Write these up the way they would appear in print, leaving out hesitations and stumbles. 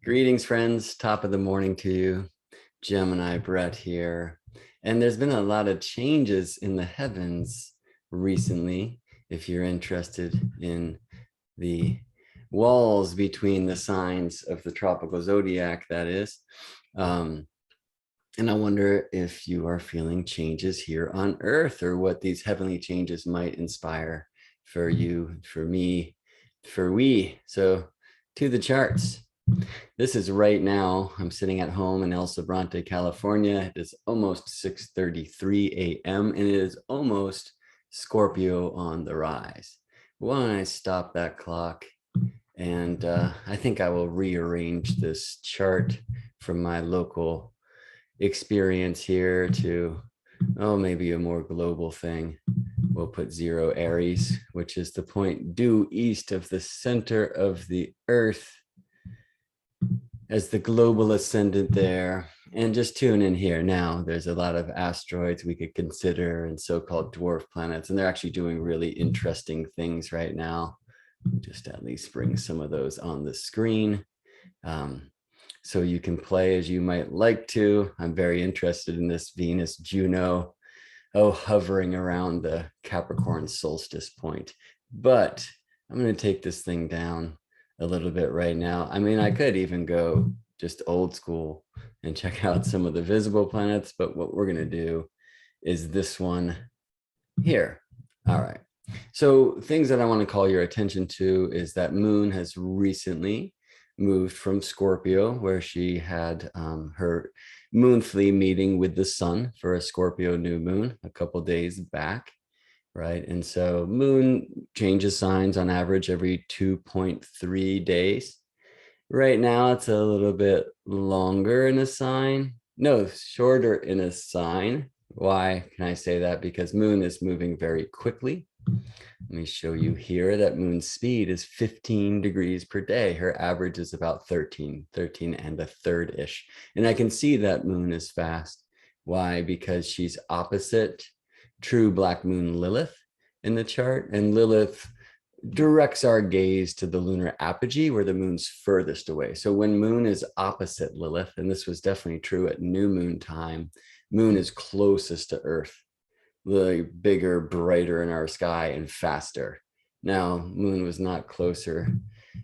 Greetings, friends. Top of the morning to you. Gemini Brett here. And there's been a lot of changes in the heavens recently. If you're interested in the walls between the signs of the tropical zodiac, that is. And I wonder if you are feeling changes here on Earth, or what these heavenly changes might inspire for you, for me, for we. So to the charts. This is right now. I'm sitting at home in El Sobrante, California. It is almost 6:33 a.m. and it is almost Scorpio on the rise. Why don't I stop that clock? And I think I will rearrange this chart from my local experience here to, maybe a more global thing. We'll put 0 Aries, which is the point due east of the center of the Earth, as the global ascendant there. And just tune in here. Now there's a lot of asteroids we could consider and so-called dwarf planets, and they're actually doing really interesting things right now. Just at least bring some of those on the screen, so you can play as you might like to. I'm very interested in this Venus Juno, hovering around the Capricorn solstice point. But I'm going to take this thing down a little bit right now. I mean, I could even go just old school and check out some of the visible planets, but what we're going to do is this one here. All right. So things that I want to call your attention to is that Moon has recently moved from Scorpio, where she had her monthly meeting with the sun for a Scorpio new moon a couple days back. Right. And so Moon changes signs on average every 2.3 days. Right now, it's a little bit longer in a sign. No, shorter in a sign. Why can I say that? Because Moon is moving very quickly. Let me show you here that Moon's speed is 15 degrees per day. Her average is about 13 and a third-ish. And I can see that Moon is fast. Why? Because she's opposite true black moon Lilith in the chart, and Lilith directs our gaze to the lunar apogee, where the moon's furthest away. So when Moon is opposite Lilith, and this was definitely true at new moon time, Moon is closest to Earth, the bigger, brighter in our sky, and faster. Now, Moon was not closer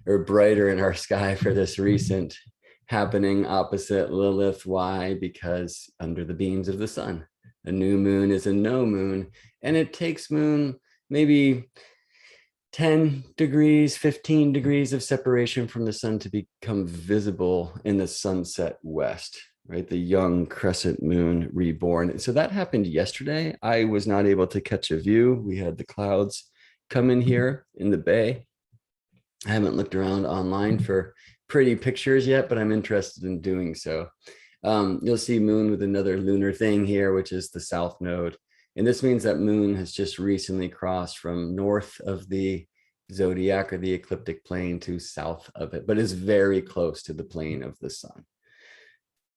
or brighter in our sky for this recent happening opposite Lilith. Why? Because under the beams of the sun, a new moon is a no moon, and it takes Moon maybe 10 degrees, 15 degrees of separation from the sun to become visible in the sunset west, right? The young crescent moon reborn. So that happened yesterday. I was not able to catch a view. We had the clouds come in here in the bay. I haven't looked around online for pretty pictures yet, but I'm interested in doing so. You'll see Moon with another lunar thing here, which is the south node. And this means that Moon has just recently crossed from north of the zodiac or the ecliptic plane to south of it, but is very close to the plane of the sun.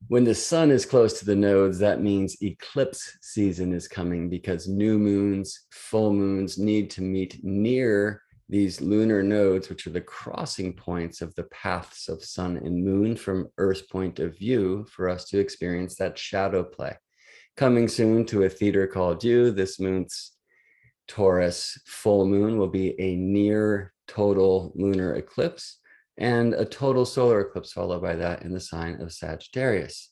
When the sun is close to the nodes, that means eclipse season is coming, because new moons, full moons need to meet near these lunar nodes, which are the crossing points of the paths of sun and moon from Earth's point of view, for us to experience that shadow play. Coming soon to a theater called you, this month's Taurus full moon will be a near total lunar eclipse, and a total solar eclipse followed by that in the sign of Sagittarius.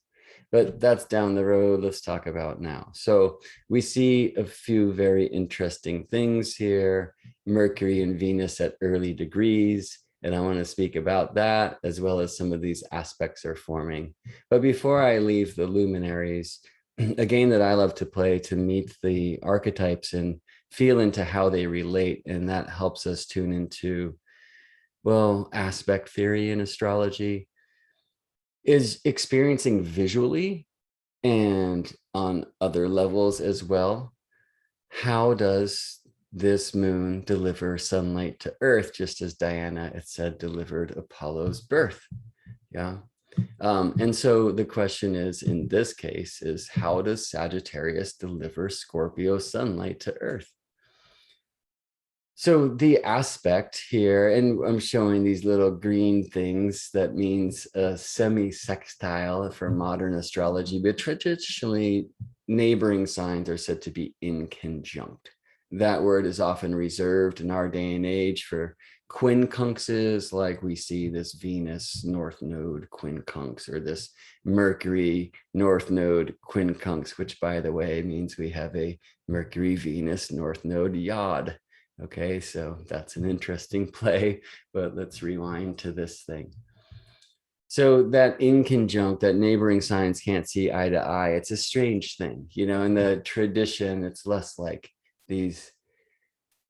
But that's down the road. Let's talk about now. So we see a few very interesting things here. Mercury and Venus at early degrees, and I want to speak about that, as well as some of these aspects are forming. But before I leave the luminaries, a game that I love to play to meet the archetypes and feel into how they relate, and that helps us tune into, well, aspect theory in astrology, is experiencing visually and on other levels as well. How does this moon deliver sunlight to Earth, just as Diana, it said, delivered Apollo's birth? Yeah. And so the question is, in this case, is how does Sagittarius deliver Scorpio sunlight to Earth? So the aspect here, and I'm showing these little green things, that means a semi-sextile for modern astrology, but traditionally neighboring signs are said to be in conjunct. That word is often reserved in our day and age for quincunxes, like we see this Venus North Node quincunx, or this Mercury North Node quincunx, which, by the way, means we have a Mercury Venus North Node yod. Okay, so that's an interesting play, but let's rewind to this thing. So that in conjunct, that neighboring signs can't see eye to eye, it's a strange thing. You know, in the tradition, it's less like these,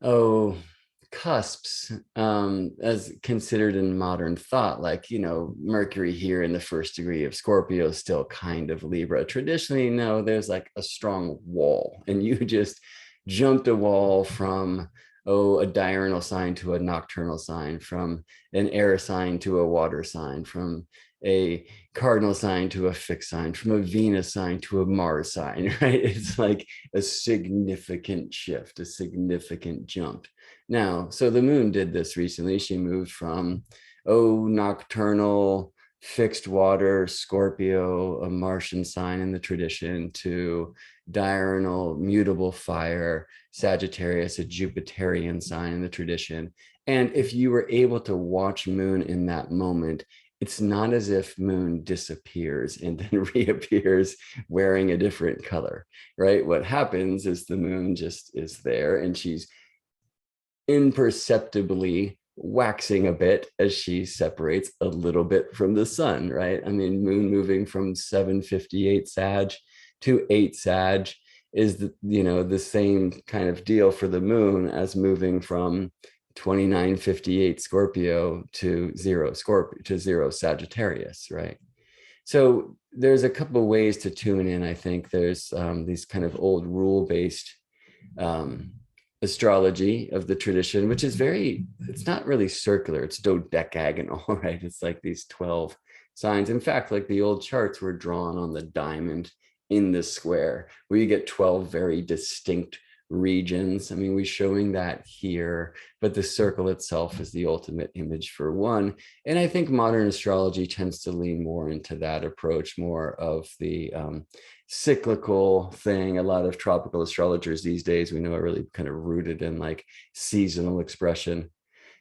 oh, cusps, as considered in modern thought, like, you know, Mercury here in the first degree of Scorpio, still kind of Libra. Traditionally, no, there's like a strong wall, and you just jumped a wall from, oh, a diurnal sign to a nocturnal sign, from an air sign to a water sign, from a cardinal sign to a fixed sign, from a Venus sign to a Mars sign, right? It's like a significant shift, a significant jump. Now, so the moon did this recently. She moved from, oh, nocturnal, fixed water, Scorpio, a Martian sign in the tradition, to diurnal, mutable fire, Sagittarius, a Jupiterian sign in the tradition. And if you were able to watch moon in that moment, it's not as if moon disappears and then reappears wearing a different color, right? What happens is the moon just is there, and she's imperceptibly waxing a bit as she separates a little bit from the sun, right? I mean, moon moving from 758 Sag to 8 Sag is the, you know, the same kind of deal for the moon as moving from 2958 Scorpio to 0 Scorpio to 0 Sagittarius, right? So there's a couple of ways to tune in. I think there's these kind of old rule-based astrology of the tradition, which is very, it's not really circular, it's dodecagonal, right? It's like these 12 signs. In fact, like the old charts were drawn on the diamond in the square, where you get 12 very distinct regions. I mean, we're showing that here, but the circle itself is the ultimate image for one. And I think modern astrology tends to lean more into that approach, more of the cyclical thing. A lot of tropical astrologers these days, we know, are really kind of rooted in like seasonal expression,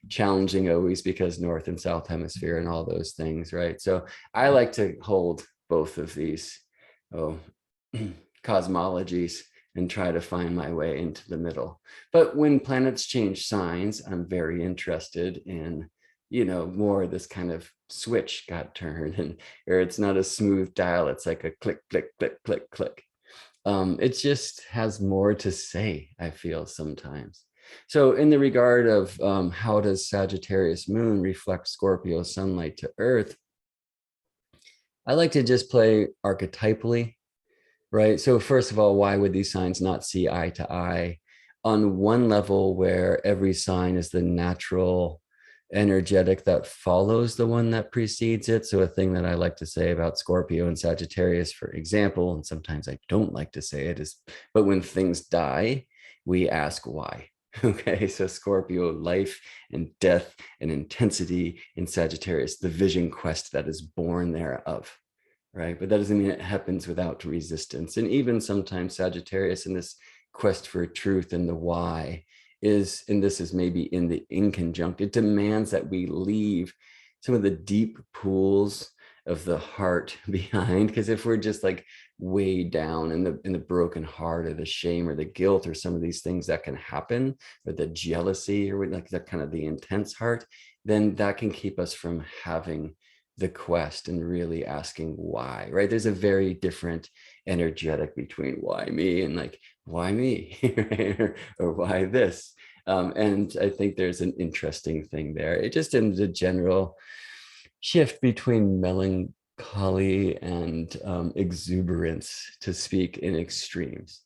challenging always because North and South Hemisphere and all those things, right? So I like to hold both of these cosmologies and try to find my way into the middle. But when planets change signs, I'm very interested in, you know, more this kind of switch got turned, and or it's not a smooth dial, it's like a click, click, click, click, click. It just has more to say, I feel sometimes. So in the regard of how does Sagittarius moon reflect Scorpio sunlight to Earth, I like to just play archetypally, right? So first of all, why would these signs not see eye to eye? On one level, where every sign is the natural energetic that follows the one that precedes it. So a thing that I like to say about Scorpio and Sagittarius, for example, and sometimes I don't like to say it, is, but when things die, we ask why. Okay, so Scorpio, life and death and intensity, in Sagittarius, the vision quest that is born thereof, right? But that doesn't mean it happens without resistance. And even sometimes Sagittarius, in this quest for truth and the why, is, and this is maybe in the inconjunct, it demands that we leave some of the deep pools of the heart behind. Because if we're just like way down in the broken heart, or the shame or the guilt, or some of these things that can happen, or the jealousy, or like that kind of the intense heart, then that can keep us from having the quest and really asking why, right? There's a very different energetic between why me and like, why me, or why this? And I think there's an interesting thing there. It just, in the general shift between melancholy and exuberance, to speak in extremes.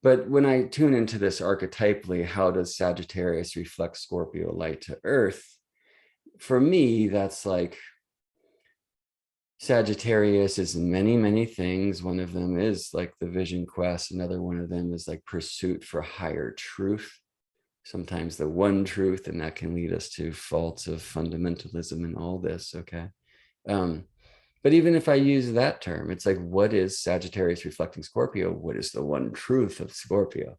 But when I tune into this archetypally, how does Sagittarius reflect Scorpio light to Earth? For me, that's like, Sagittarius is many, many things. One of them is like the vision quest. Another one of them is like pursuit for higher truth. sometimes the one truth, and that can lead us to faults of fundamentalism and all this. Okay. But even if I use that term, it's like, what is Sagittarius reflecting Scorpio? What is the one truth of Scorpio?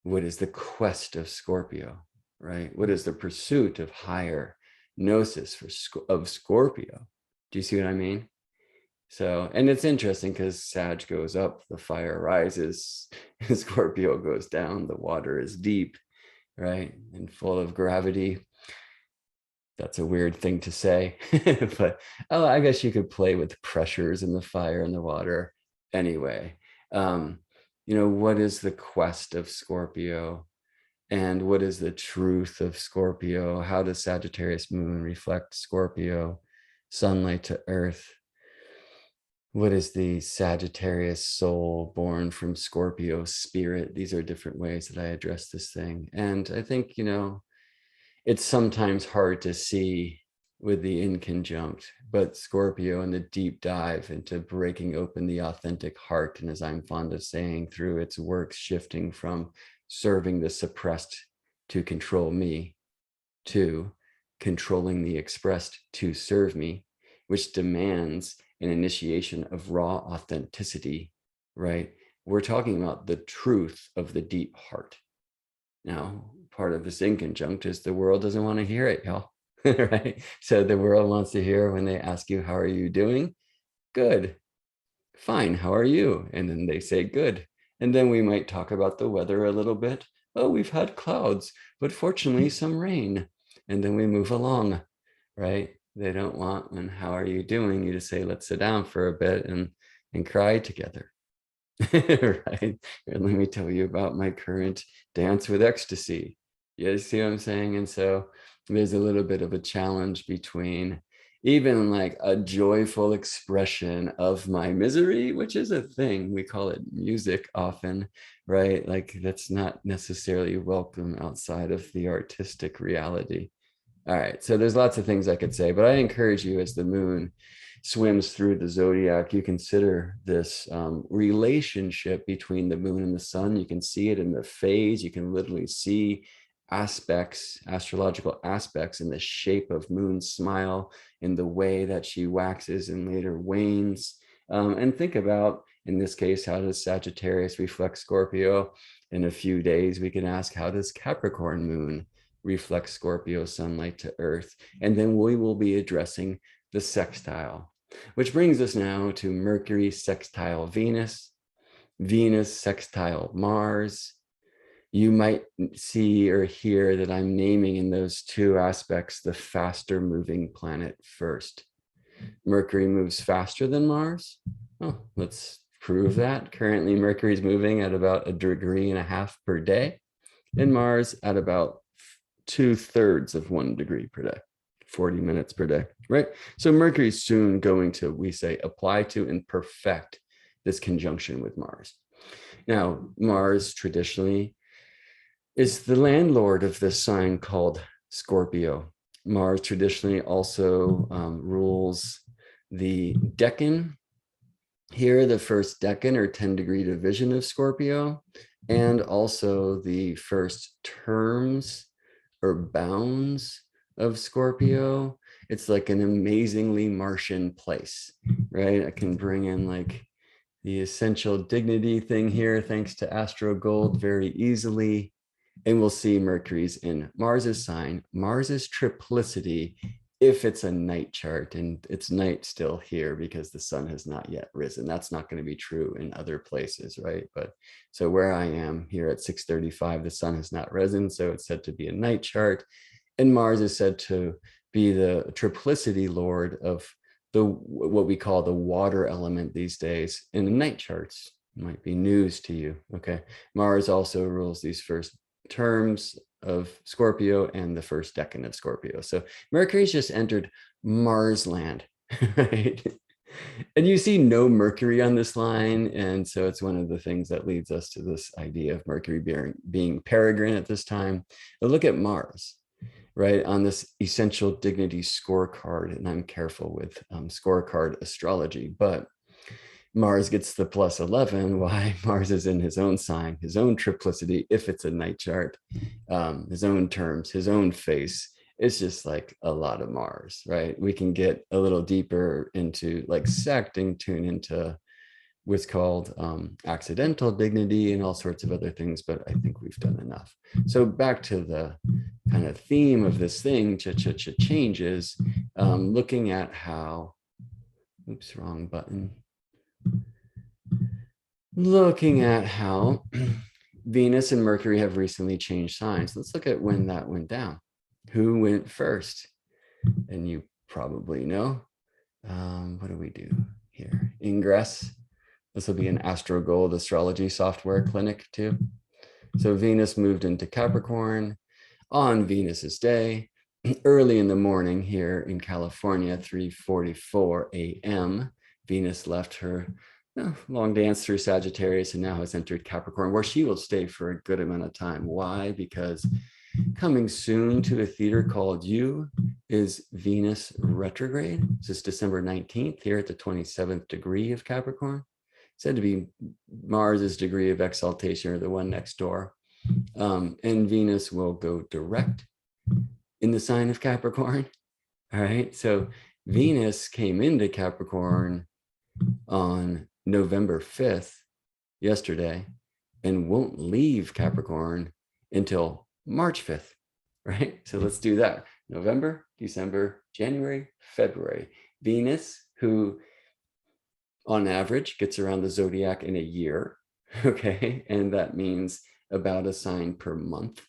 What is the quest of Scorpio, right? What is the pursuit of higher gnosis of Scorpio? Do you see what I mean? So, and it's interesting because Sag goes up, the fire rises, Scorpio goes down, the water is deep, right? And full of gravity. That's a weird thing to say, but oh, I guess you could play with pressures in the fire and the water. Anyway, what is the quest of Scorpio, and what is the truth of Scorpio? How does Sagittarius Moon reflect Scorpio, sunlight to earth? What is the Sagittarius soul born from Scorpio spirit? These are different ways that I address this thing. And I think, it's sometimes hard to see with the inconjunct, but Scorpio and the deep dive into breaking open the authentic heart, and as I'm fond of saying, through its works shifting from serving the suppressed to control me, to controlling the expressed to serve me, which demands an initiation of raw authenticity, right? We're talking about the truth of the deep heart. Now, part of this inconjunct is the world doesn't want to hear it, y'all, right? So the world wants to hear when they ask you, how are you doing? Good. Fine. How are you? And then they say good. And then we might talk about the weather a little bit. Oh, we've had clouds, but fortunately some rain. And then we move along, right? They don't want, when how are you doing, you to say, let's sit down for a bit and cry together. Right? And let me tell you about my current dance with ecstasy. You see what I'm saying? And so there's a little bit of a challenge between even like a joyful expression of my misery, which is a thing. We call it music often, right? Like that's not necessarily welcome outside of the artistic reality. All right. So there's lots of things I could say, but I encourage you, as the moon swims through the zodiac, you consider this relationship between the moon and the sun. You can see it in the phase. You can literally see aspects, astrological aspects, in the shape of moon's smile, in the way that she waxes and later wanes. And think about, in this case, how does Sagittarius reflect Scorpio? In a few days, we can ask, how does Capricorn moon reflect Scorpio sunlight to earth? And then we will be addressing the sextile, which brings us now to Mercury sextile Venus, Venus sextile Mars. You might see or hear that I'm naming in those two aspects the faster moving planet first. Mercury moves faster than Mars. Oh, let's prove that. Currently, Mercury is moving at about 1.5 degrees per day, and Mars at about 2/3 of 1 degree per day, 40 minutes per day, right? So Mercury is soon going to, we say, apply to and perfect this conjunction with Mars. Now, Mars traditionally is the landlord of this sign called Scorpio. Mars traditionally also rules the decan. Here, the first decan or 10-degree division of Scorpio, and also the first terms or bounds of Scorpio. It's like an amazingly Martian place, right? I can bring in like the essential dignity thing here, thanks to Astro Gold, very easily. And we'll see Mercury's in Mars's sign, Mars's triplicity, if it's a night chart, and it's night still here because the sun has not yet risen. That's not going to be true in other places, right? But so where I am here at 6:35, the sun has not risen, so it's said to be a night chart. And Mars is said to be the triplicity lord of the what we call the water element these days in the night charts. It might be news to you. Okay. Mars also rules these first terms of Scorpio and the first decan of Scorpio. So Mercury's just entered Mars land, right? And you see no Mercury on this line. And so it's one of the things that leads us to this idea of Mercury being peregrine at this time. But look at Mars, right, on this essential dignity scorecard. And I'm careful with scorecard astrology, but Mars gets the plus 11. Why? Mars is in his own sign, his own triplicity, if it's a night chart, his own terms, his own face. It's just like a lot of Mars, right? We can get a little deeper into like secting, tune into what's called accidental dignity and all sorts of other things, but I think we've done enough. So back to the kind of theme of this thing, changes, looking at how, oops, wrong button. Looking at how Venus and Mercury have recently changed signs. Let's look at when that went down. Who went first? And you probably know. What do we do here? Ingress. This will be an Astro Gold astrology software clinic too. So Venus moved into Capricorn on Venus's day, early in the morning here in California, 3:44 a.m. Venus left her long dance through Sagittarius and now has entered Capricorn, where she will stay for a good amount of time. Why? Because coming soon to a theater called You is Venus Retrograde. This is December 19th here at the 27th degree of Capricorn. Said to be Mars's degree of exaltation, or the one next door. And Venus will go direct in the sign of Capricorn. All right. So Venus came into Capricorn on November 5th, yesterday, and won't leave Capricorn until March 5th, right? So let's do that. November, December, January, February. Venus, who on average gets around the zodiac in a year, okay? And that means about a sign per month,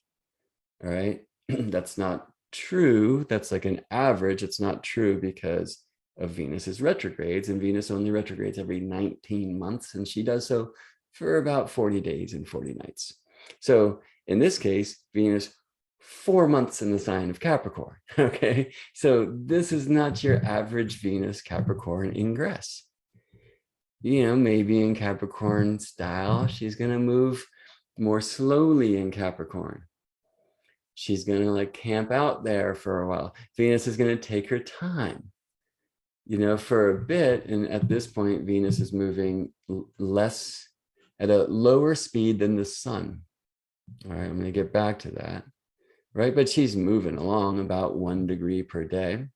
all right? That's not true. That's like an average. It's not true because of Venus's retrogrades, and Venus only retrogrades every 19 months, and she does so for about 40 days and 40 nights. So in this case, Venus 4 months in the sign of Capricorn, okay? So this is not your average Venus Capricorn ingress. You know, maybe in Capricorn style, she's gonna move more slowly in Capricorn. She's gonna like camp out there for a while. Venus is gonna take her time, you know, for a bit. And at this point, Venus is moving less at a lower speed than the sun. All right, I'm going to get back to that, right? But she's moving along about 1 degree per day.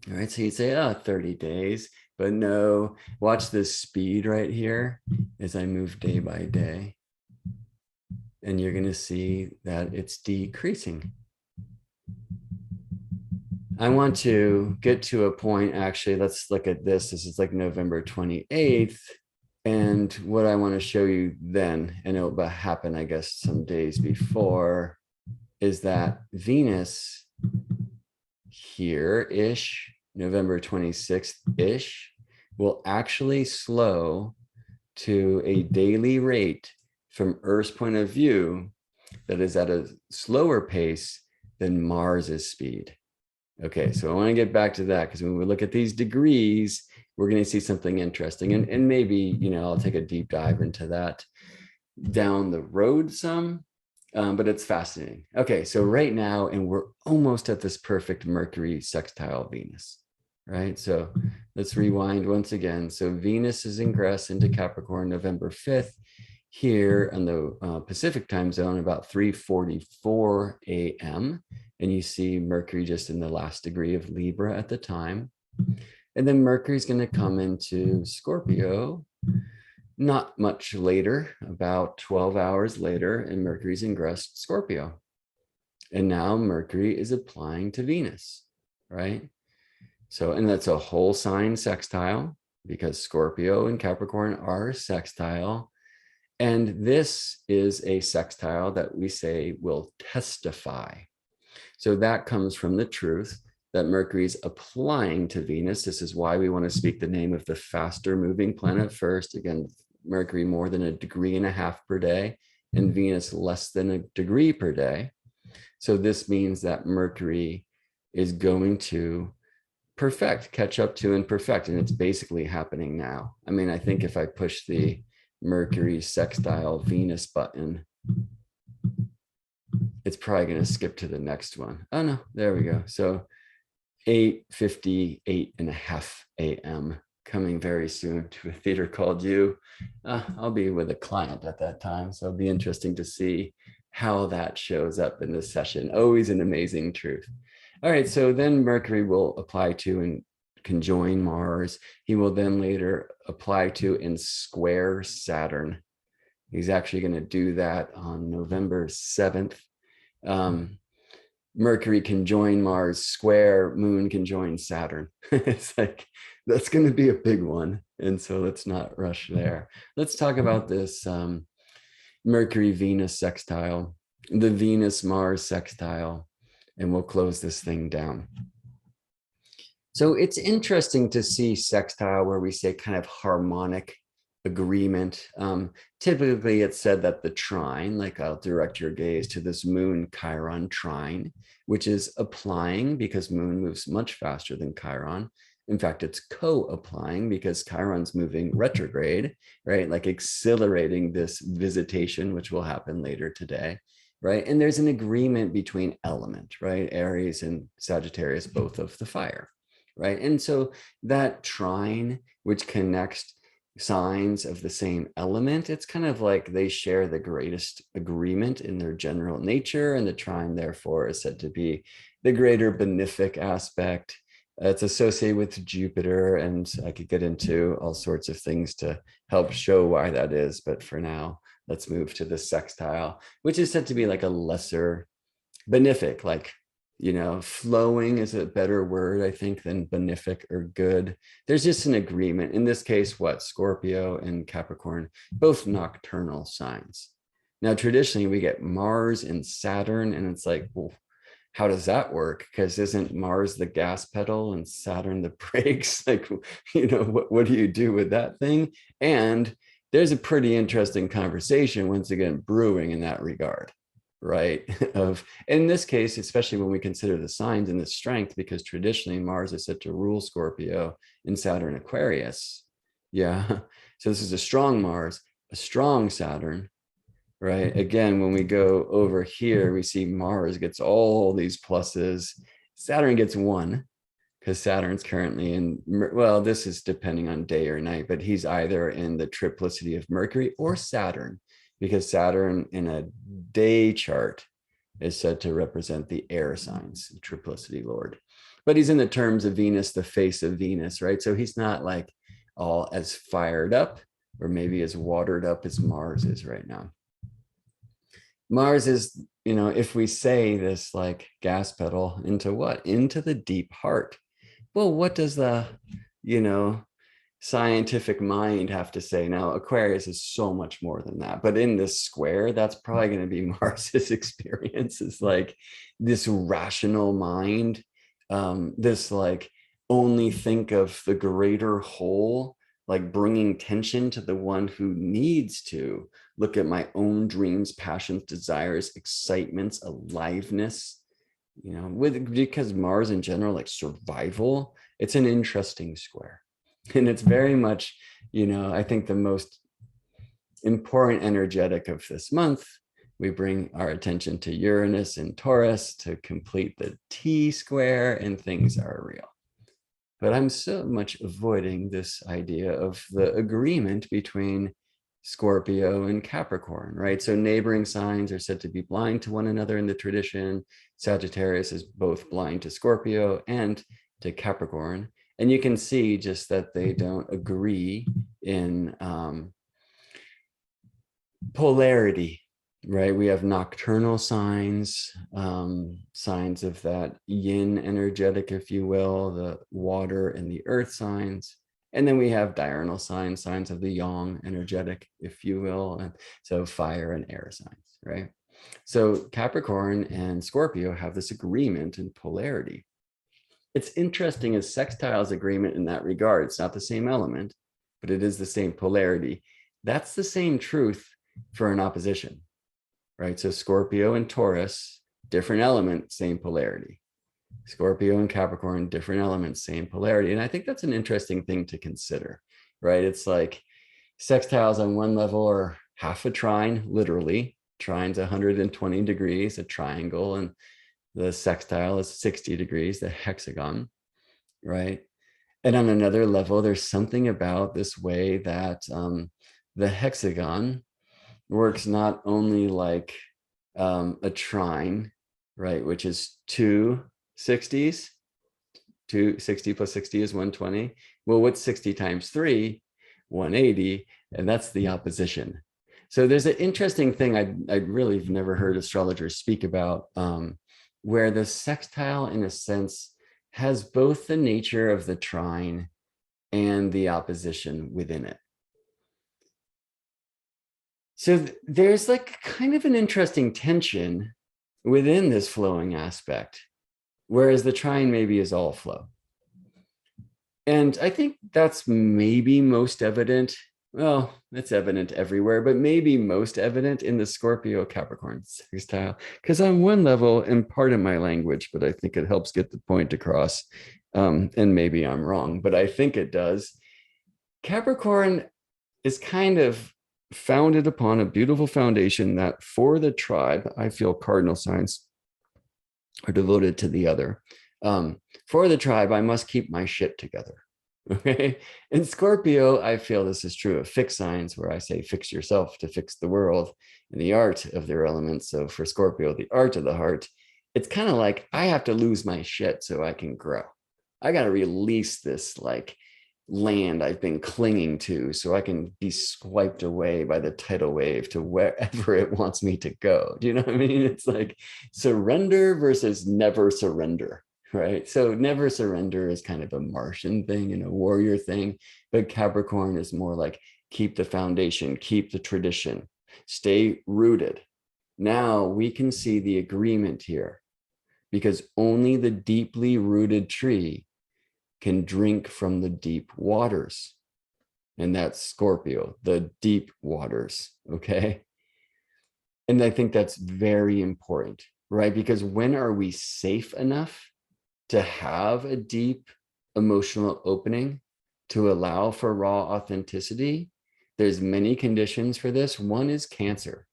All right, so you'd say, oh, 30 days, but no, watch this speed right here as I move day by day. And you're going to see that it's decreasing. I want to get to a point, actually, let's look at this. This is like November 28th. And what I want to show you then, and it'll happen, I guess, some days before, is that Venus here-ish, November 26th-ish, will actually slow to a daily rate from Earth's point of view that is at a slower pace than Mars's speed. Okay, so I want to get back to that, because when we look at these degrees, we're going to see something interesting. And maybe, you know, I'll take a deep dive into that down the road some, but it's fascinating. Okay, so right now, and we're almost at this perfect Mercury sextile Venus, right? So let's rewind once again. So Venus is ingress into Capricorn November 5th here on the Pacific time zone, about 3:44 a.m. And you see Mercury just in the last degree of Libra at the time. And then Mercury's going to come into Scorpio not much later, about 12 hours later, and Mercury's ingressed Scorpio. And now Mercury is applying to Venus, right? So, and that's a whole sign sextile, because Scorpio and Capricorn are sextile. And this is a sextile that we say will testify. So that comes from the truth that Mercury's applying to Venus. This is why we want to speak the name of the faster moving planet first. Again, Mercury more than 1.5 degrees per day, and Venus less than 1 degree per day. So this means that Mercury is going to perfect, catch up to and perfect. And it's basically happening now. I mean, I think if I push the Mercury sextile Venus button, it's probably going to skip to the next one. Oh no, there we go. So 8:58.5 a.m. coming very soon to a theater called You. I'll be with a client at that time, so it'll be interesting to see how that shows up in this session. Always an amazing truth. All right, so then Mercury will apply to and conjoin Mars. He will then later apply to and square Saturn. He's actually going to do that on November 7th. Mercury can join Mars square, Moon can join Saturn. It's like, that's going to be a big one. And so let's not rush there. Let's talk about this Mercury-Venus sextile, the Venus-Mars sextile, and we'll close this thing down. So it's interesting to see sextile where we say kind of harmonic agreement. Typically it's said that the trine, like I'll direct your gaze to this Moon Chiron trine, which is applying because Moon moves much faster than Chiron. In fact, it's co-applying because Chiron's moving retrograde, right? Like accelerating this visitation, which will happen later today, right? And there's an agreement between element, right? Aries and Sagittarius, both of the fire, right? And so that trine, which connects signs of the same element, it's kind of like they share the greatest agreement in their general nature, and the trine therefore is said to be the greater benefic aspect. It's associated with Jupiter, and I could get into all sorts of things to help show why that is, but for now let's move to the sextile, which is said to be like a lesser benefic, like, you know, flowing is a better word, I think, than benefic or good. There's just an agreement. In this case, what? Scorpio and Capricorn, both nocturnal signs. Now, traditionally, we get Mars and Saturn, and it's like, well, how does that work? Because isn't Mars the gas pedal and Saturn the brakes? Like, you know, what do you do with that thing? And there's a pretty interesting conversation, once again, brewing in that regard, right? Of in this case, especially when we consider the signs and the strength, because traditionally Mars is said to rule Scorpio and Saturn Aquarius. Yeah. So this is a strong Mars, a strong Saturn, right? Again, when we go over here, we see Mars gets all these pluses. Saturn gets one because Saturn's currently in, well, this is depending on day or night, but he's either in the triplicity of Mercury or Saturn, because Saturn in a day chart is said to represent the air signs, the triplicity lord. But he's in the terms of Venus, the face of Venus, right? So he's not like all as fired up or maybe as watered up as Mars is right now. Mars is, you know, if we say this like gas pedal into what? Into the deep heart. Well, what does the, you know, scientific mind have to say? Now, Aquarius is so much more than that, but in this square, that's probably going to be Mars's experience, is like this rational mind, this like only think of the greater whole, like bringing tension to the one who needs to look at my own dreams, passions, desires, excitements, aliveness, you know, because Mars in general, like survival, it's an interesting square. And it's very much, you know, I think the most important energetic of this month. We bring our attention to Uranus and Taurus to complete the T square, and things are real. But I'm so much avoiding this idea of the agreement between Scorpio and Capricorn, right? So neighboring signs are said to be blind to one another in the tradition. Sagittarius is both blind to Scorpio and to Capricorn. And you can see just that they don't agree in polarity, right? We have nocturnal signs, signs of that yin energetic, if you will, the water and the earth signs. And then we have diurnal signs, signs of the yang energetic, if you will. And so fire and air signs, right? So Capricorn and Scorpio have this agreement in polarity. It's interesting as sextiles agreement in that regard. It's not the same element, but it is the same polarity. That's the same truth for an opposition, right? So Scorpio and Taurus, different element, same polarity. Scorpio and Capricorn, different elements, same polarity. And I think that's an interesting thing to consider, right? It's like sextiles on one level are half a trine, literally. Trine's 120 degrees, a triangle, and the sextile is 60 degrees, the hexagon, right? And on another level, there's something about this way that the hexagon works not only like a trine, right, which is 2 60s. 260 plus 60 is 120. Well, what's 60 times 3? 180, and that's the opposition. So there's an interesting thing I really have never heard astrologers speak about, where the sextile, in a sense, has both the nature of the trine and the opposition within it. So there's like kind of an interesting tension within this flowing aspect, whereas the trine maybe is all flow. And I think that's maybe most evident. Well, it's evident everywhere, but maybe most evident in the Scorpio Capricorn sextile. Because on one level, and pardon my language, but I think it helps get the point across. And maybe I'm wrong, but I think it does. Capricorn is kind of founded upon a beautiful foundation that for the tribe, I feel cardinal signs are devoted to the other. For the tribe, I must keep my shit together. Okay. In Scorpio, I feel this is true of fixed signs, where I say fix yourself to fix the world, and the art of their elements. So for Scorpio, the art of the heart, it's kind of like I have to lose my shit so I can grow. I got to release this like land I've been clinging to so I can be swiped away by the tidal wave to wherever it wants me to go. Do you know what I mean? It's like surrender versus never surrender, right? So never surrender is kind of a Martian thing and a warrior thing, but Capricorn is more like keep the foundation, keep the tradition, stay rooted. Now we can see the agreement here, because only the deeply rooted tree can drink from the deep waters. And that's Scorpio, the deep waters, okay? And I think that's very important, right? Because when are we safe enough to have a deep emotional opening to allow for raw authenticity? There's many conditions for this. One is Cancer,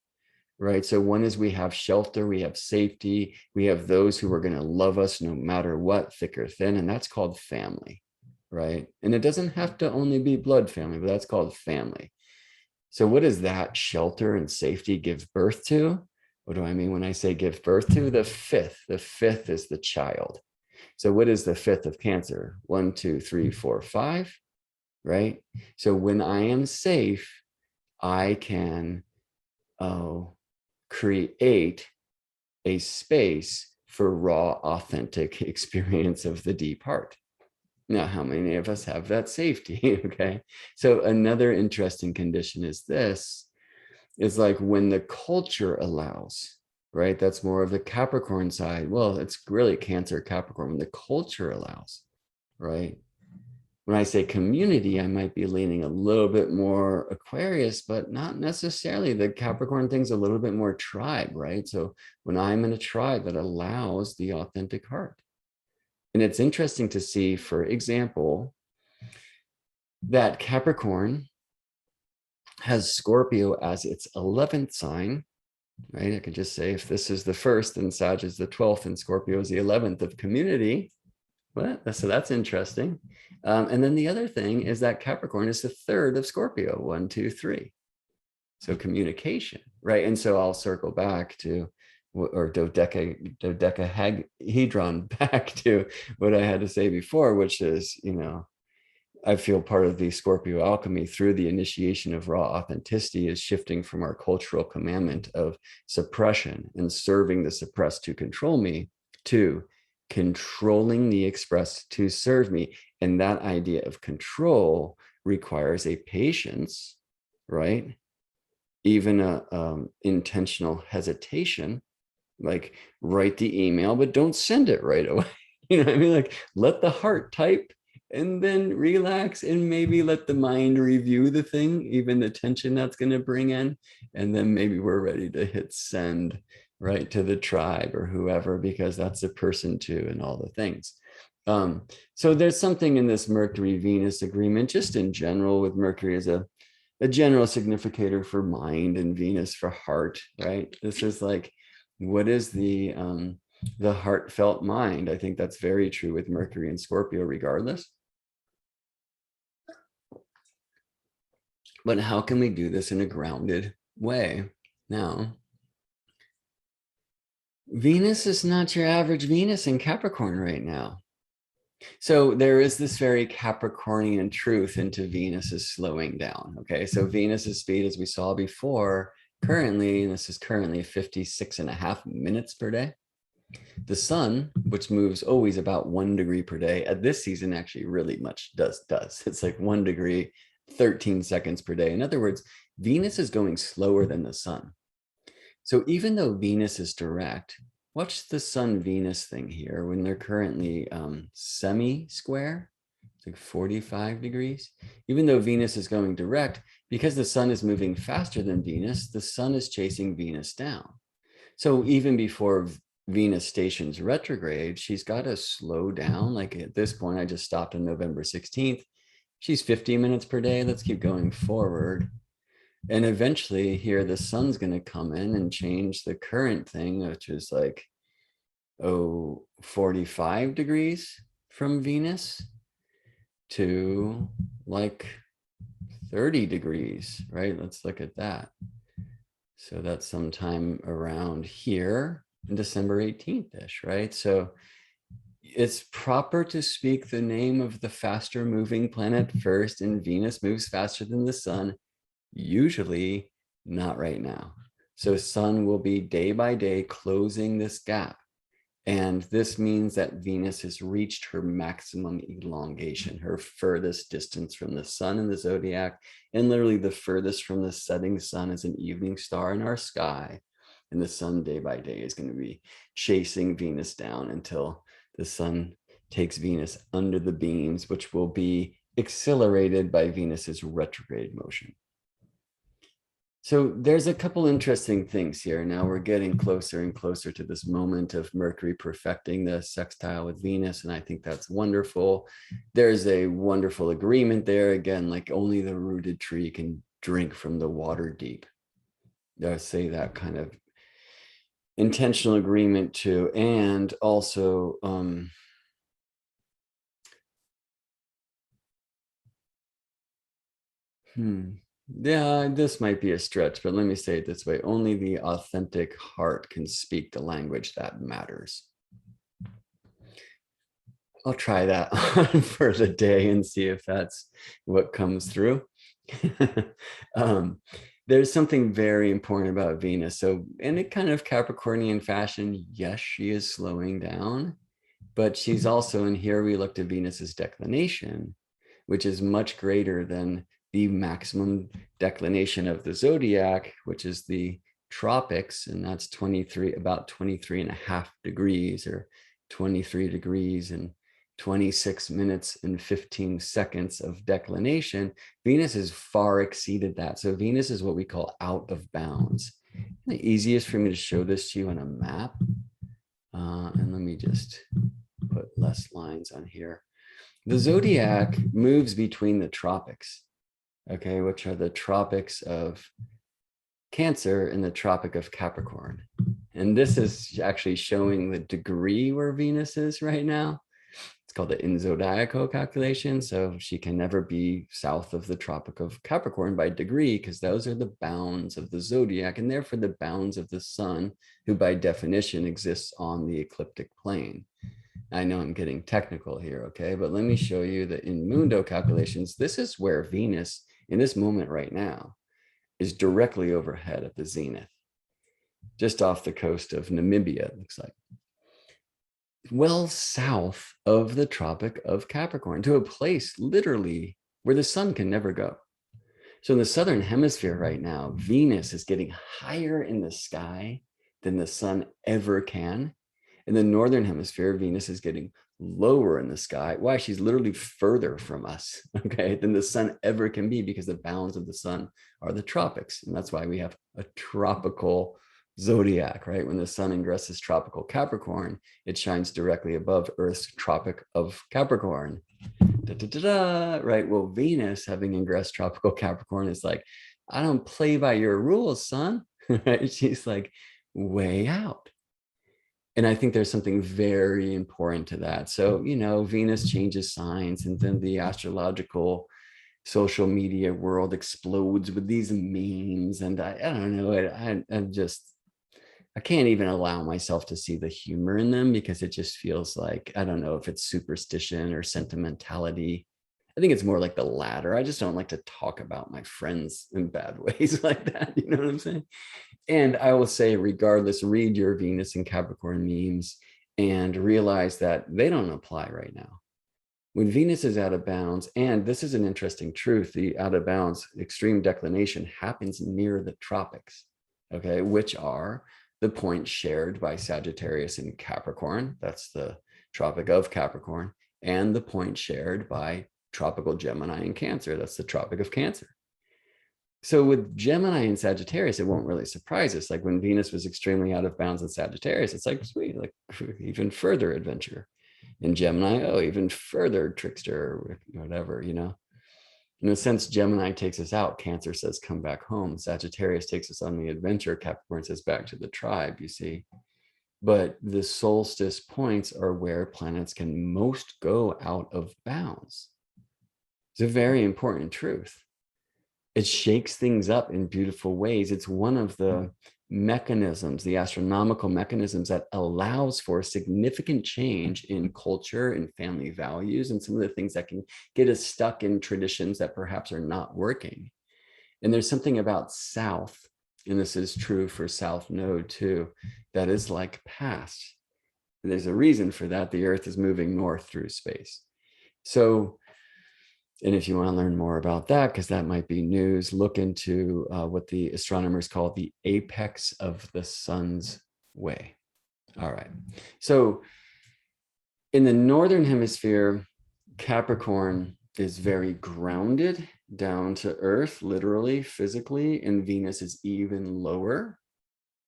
right? So one is we have shelter, we have safety, we have those who are going to love us no matter what, thick or thin, and that's called family, right? And it doesn't have to only be blood family, but that's called family. So what does that shelter and safety give birth to? What do I mean when I say give birth to? The fifth is the child. So what is the fifth of Cancer? 1, 2, 3, 4, 5, right? So when I am safe, I can create a space for raw, authentic experience of the deep heart. Now, how many of us have that safety? Okay. So another interesting condition is this, is like when the culture allows, right? That's more of the Capricorn side. Well, it's really Cancer, Capricorn, when the culture allows, right? When I say community, I might be leaning a little bit more Aquarius, but not necessarily. The Capricorn thing's a little bit more tribe, right? So when I'm in a tribe that allows the authentic heart. And it's interesting to see, for example, that Capricorn has Scorpio as its 11th sign, right? I could just say if this is the first, then Sag is the 12th, and Scorpio is the 11th of community. What? So that's interesting. And then the other thing is that Capricorn is the third of Scorpio, 1, 2, 3. So communication, right? And so I'll circle back to, or dodecahedron back to what I had to say before, which is, you know, I feel part of the Scorpio alchemy through the initiation of raw authenticity is shifting from our cultural commandment of suppression and serving the suppressed to control me to controlling the expressed to serve me. And that idea of control requires a patience, right? Even a intentional hesitation, like write the email, but don't send it right away. You know what I mean? Like let the heart type and then relax and maybe let the mind review the thing, even the tension that's going to bring in. And then maybe we're ready to hit send, right, to the tribe or whoever, because that's a person too, and all the things. So there's something in this Mercury-Venus agreement, just in general, with Mercury as a general significator for mind and Venus for heart, right? This is like, what is the heartfelt mind? I think that's very true with Mercury and Scorpio regardless. But how can we do this in a grounded way? Now, Venus is not your average Venus in Capricorn right now. So there is this very Capricornian truth into Venus's slowing down. Okay, so Venus's speed, as we saw before, currently, and this is currently 56.5 minutes per day. The sun, which moves always about 1 degree per day, at this season actually really much does. It's like 1 degree, 13 seconds per day. In other words, Venus is going slower than the sun. So even though Venus is direct, watch the sun-Venus thing here when they're currently semi-square, it's like 45 degrees. Even though Venus is going direct, because the sun is moving faster than Venus, the sun is chasing Venus down. So even before Venus stations retrograde, she's got to slow down. Like at this point, I just stopped on November 16th. She's 50 minutes per day. Let's keep going forward. And eventually here, the sun's going to come in and change the current thing, which is like, 45 degrees from Venus to like 30 degrees, right? Let's look at that. So that's sometime around here in December 18th-ish, right? So it's proper to speak the name of the faster moving planet first, and Venus moves faster than the sun. Usually not right now. So sun will be day by day closing this gap. And this means that Venus has reached her maximum elongation, her furthest distance from the sun in the zodiac, and literally the furthest from the setting sun is an evening star in our sky. And the sun day by day is going to be chasing Venus down until the sun takes Venus under the beams, which will be accelerated by Venus's retrograde motion. So there's a couple interesting things here. Now we're getting closer and closer to this moment of Mercury perfecting the sextile with Venus, and I think that's wonderful. There's a wonderful agreement there. Again, like only the rooted tree can drink from the water deep. I say that kind of intentional agreement too. And also, yeah, this might be a stretch, but let me say it this way. Only the authentic heart can speak the language that matters. I'll try that on for the day and see if that's what comes through. There's something very important about Venus. So in a kind of Capricornian fashion, yes, she is slowing down, but she's also, and here we looked at Venus's declination, which is much greater than the maximum declination of the zodiac, which is the tropics, and that's about 23.5 degrees, or 23 degrees and 26 minutes and 15 seconds of declination. Venus has far exceeded that. So Venus is what we call out of bounds. The easiest for me to show this to you on a map. And let me just put less lines on here. The zodiac moves between the tropics, okay, which are the tropics of Cancer and the Tropic of Capricorn. And this is actually showing the degree where Venus is right now. It's called the in zodiacal calculation. So she can never be south of the Tropic of Capricorn by degree, because those are the bounds of the zodiac, and therefore the bounds of the sun, who by definition exists on the ecliptic plane. I know I'm getting technical here, okay, but let me show you that in Mundo calculations, this is where Venus in this moment right now is directly overhead at the zenith, just off the coast of Namibia, it looks like. Well south of the Tropic of Capricorn, to a place literally where the sun can never go. So in the southern hemisphere right now, Venus is getting higher in the sky than the sun ever can. In the northern hemisphere, Venus is getting lower in the sky. Why? She's literally further from us, okay, than the sun ever can be, because the bounds of the sun are the tropics. And that's why we have a tropical zodiac, right? When the sun ingresses tropical Capricorn, it shines directly above Earth's Tropic of Capricorn. Da, da, da, da, right? Well, Venus having ingressed tropical Capricorn is like, I don't play by your rules, son. Right? She's like way out. And I think there's something very important to that. So, you know, Venus changes signs, and then the astrological social media world explodes with these memes, and I don't know, I'm just, I can't even allow myself to see the humor in them because it just feels like, I don't know if it's superstition or sentimentality. I think it's more like the latter. I just don't like to talk about my friends in bad ways like that. You know what I'm saying? And I will say, regardless, read your Venus and Capricorn memes and realize that they don't apply right now. When Venus is out of bounds, and this is an interesting truth, the out of bounds extreme declination happens near the tropics, okay, which are the points shared by Sagittarius and Capricorn. That's the Tropic of Capricorn, and the point shared by tropical Gemini and Cancer. That's the Tropic of Cancer. So with Gemini and Sagittarius, it won't really surprise us. Like when Venus was extremely out of bounds in Sagittarius, it's like, sweet, like even further adventure. In Gemini, oh, even further trickster or whatever, you know. In a sense, Gemini takes us out. Cancer says, come back home. Sagittarius takes us on the adventure. Capricorn says, back to the tribe, you see. But the solstice points are where planets can most go out of bounds. It's a very important truth. It shakes things up in beautiful ways. It's one of the mechanisms, the astronomical mechanisms that allows for significant change in culture and family values and some of the things that can get us stuck in traditions that perhaps are not working. And there's something about South, and this is true for South Node too, that is like past. And there's a reason for that. The Earth is moving north through space. So, and if you want to learn more about that, because that might be news, look into what the astronomers call the apex of the sun's way. All right. So in the northern hemisphere, Capricorn is very grounded down to earth, literally, physically, and Venus is even lower.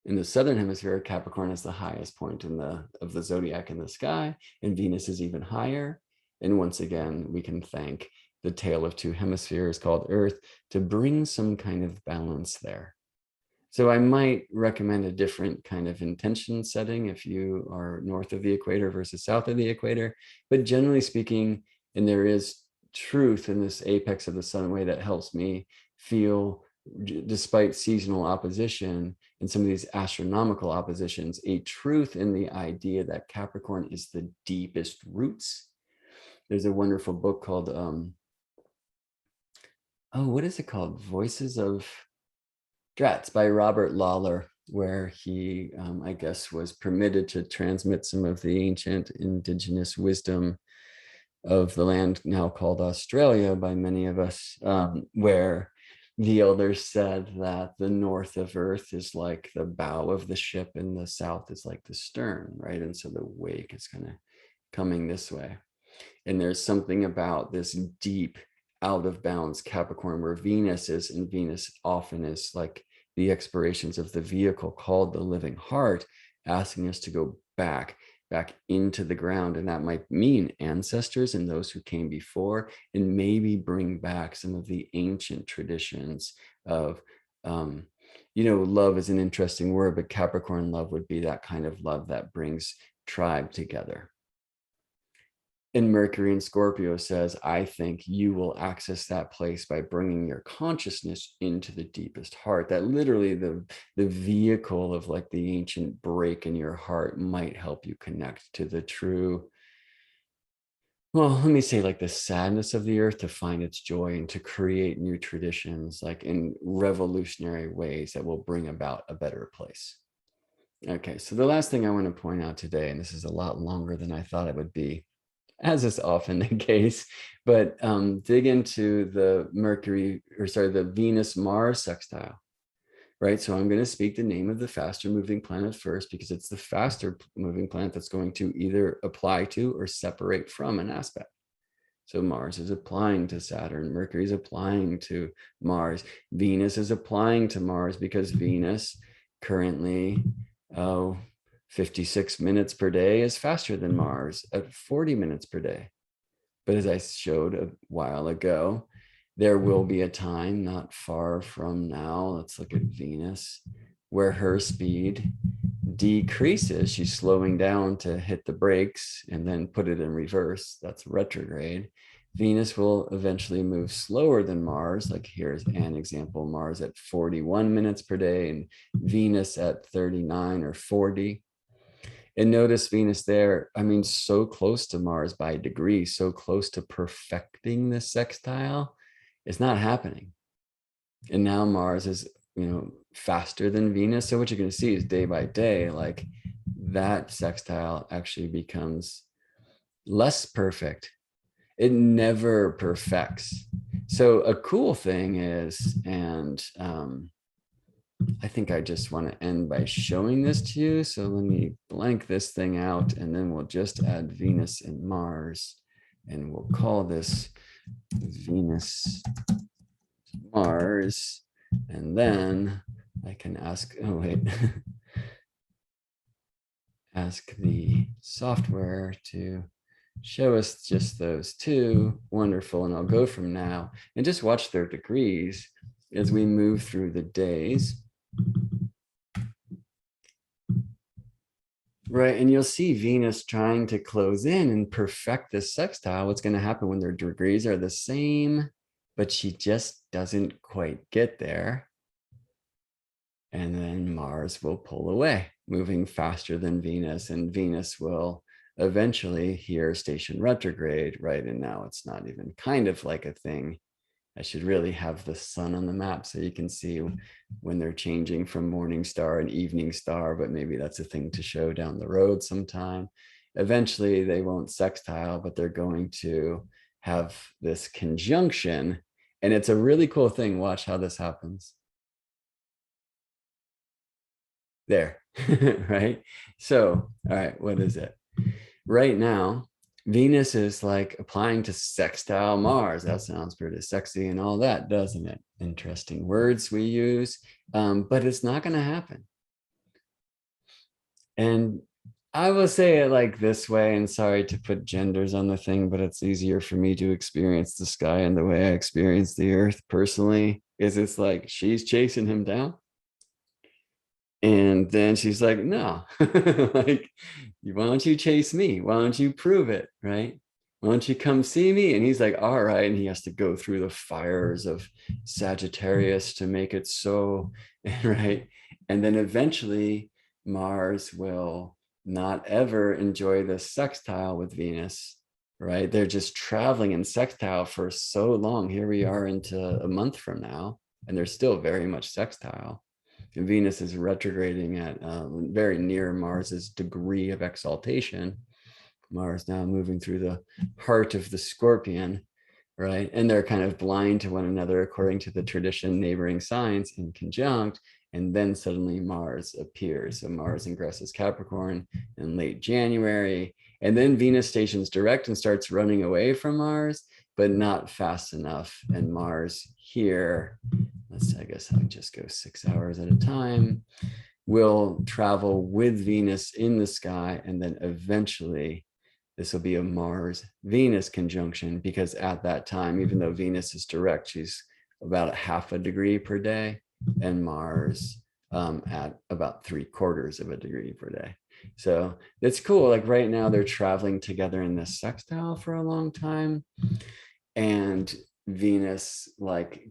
In the southern hemisphere, Capricorn is the highest point of the zodiac in the sky, and Venus is even higher. And once again, we can thank the tale of two hemispheres called Earth to bring some kind of balance there. So I might recommend a different kind of intention setting if you are north of the equator versus south of the equator. But generally speaking, and there is truth in this apex of the sun way that helps me feel, despite seasonal opposition and some of these astronomical oppositions, a truth in the idea that Capricorn is the deepest roots. There's a wonderful book called what is it called? Voices of Drats by Robert Lawler, where he, I guess, was permitted to transmit some of the ancient indigenous wisdom of the land now called Australia by many of us, where the elders said that the north of Earth is like the bow of the ship and the south is like the stern, right? And so the wake is kind of coming this way. And there's something about this deep out of bounds Capricorn where Venus is, and Venus often is like the expirations of the vehicle called the living heart, asking us to go back into the ground. And that might mean ancestors and those who came before, and maybe bring back some of the ancient traditions of, love is an interesting word, but Capricorn love would be that kind of love that brings tribe together. And Mercury and Scorpio says, I think you will access that place by bringing your consciousness into the deepest heart. That literally the vehicle of like the ancient break in your heart might help you connect to the true, well, let me say like the sadness of the earth, to find its joy and to create new traditions, like in revolutionary ways that will bring about a better place. Okay, so the last thing I want to point out today, and this is a lot longer than I thought it would be, as is often the case, but dig into the the Venus-Mars sextile, right? So I'm going to speak the name of the faster moving planet first, because it's the faster moving planet that's going to either apply to or separate from an aspect. So Mars is applying to Saturn, Mercury is applying to Mars, Venus is applying to Mars, because Venus currently, 56 minutes per day is faster than Mars at 40 minutes per day. But as I showed a while ago, there will be a time not far from now, let's look at Venus, where her speed decreases. She's slowing down to hit the brakes and then put it in reverse. That's retrograde. Venus will eventually move slower than Mars. Like here's an example, Mars at 41 minutes per day and Venus at 39 or 40. And notice Venus there, I mean, so close to Mars by a degree, so close to perfecting the sextile. It's not happening. And now Mars is, faster than Venus. So what you're going to see is day by day, like that sextile actually becomes less perfect. It never perfects. So a cool thing is, and I think I just want to end by showing this to you. So let me blank this thing out and then we'll just add Venus and Mars and we'll call this Venus Mars. And then I can ask, oh wait, ask the software to show us just those two. Wonderful. And I'll go from now and just watch their degrees as we move through the days. Right. And you'll see Venus trying to close in and perfect this sextile. What's going to happen when their degrees are the same, but she just doesn't quite get there. And then Mars will pull away, moving faster than Venus, and Venus will eventually here station retrograde, right? And now it's not even kind of like a thing. I should really have the sun on the map so you can see when they're changing from morning star and evening star, but maybe that's a thing to show down the road sometime. Eventually they won't sextile, but they're going to have this conjunction. And it's a really cool thing. Watch how this happens. There, right? So, all right, what is it? Right now, Venus is like applying to sextile Mars. That sounds pretty sexy and all that, doesn't it? Interesting words we use, but it's not going to happen. And I will say it like this way, and sorry to put genders on the thing, but it's easier for me to experience the sky and the way I experience the earth personally, is it's like she's chasing him down. And then she's like, no, like, why don't you chase me? Why don't you prove it? Right? Why don't you come see me? And he's like, all right. And he has to go through the fires of Sagittarius to make it so, right? And then eventually Mars will not ever enjoy this sextile with Venus, right? They're just traveling in sextile for so long. Here we are into a month from now, and they're still very much sextile. And Venus is retrograding at very near Mars's degree of exaltation. Mars now moving through the heart of the Scorpion, right? And they're kind of blind to one another according to the tradition, neighboring signs in conjunct. And then suddenly Mars appears. So Mars ingresses Capricorn in late January. And then Venus stations direct and starts running away from Mars, but not fast enough. And Mars here, I guess I'll just go 6 hours at a time, will travel with Venus in the sky. And then eventually this will be a Mars-Venus conjunction, because at that time, even though Venus is direct, she's about half a degree per day, and Mars at about 3/4 of a degree per day. So it's cool. Like right now they're traveling together in this sextile for a long time. And Venus like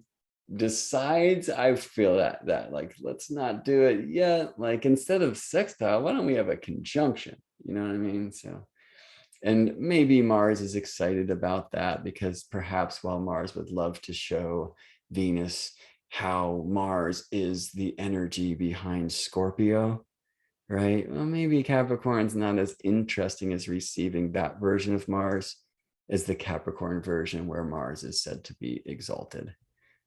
decides, I feel that like, let's not do it yet. Like instead of sextile, why don't we have a conjunction? You know what I mean? So, and maybe Mars is excited about that, because perhaps while Mars would love to show Venus how Mars is the energy behind Scorpio, right? Well, maybe Capricorn's not as interesting as receiving that version of Mars as the Capricorn version where Mars is said to be exalted.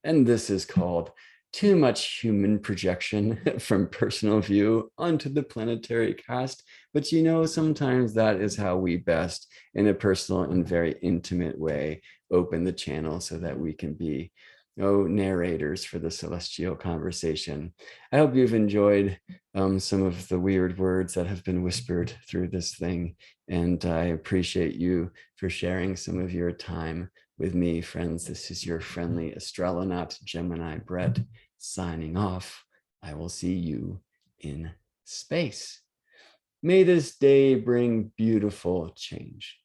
And this is called too much human projection from personal view onto the planetary cast. But sometimes that is how we best, in a personal and very intimate way, open the channel so that we can be narrators for the celestial conversation. I hope you've enjoyed some of the weird words that have been whispered through this thing. And I appreciate you for sharing some of your time with me, friends. This is your friendly astrolonaut, Gemini Brett, signing off. I will see you in space. May this day bring beautiful change.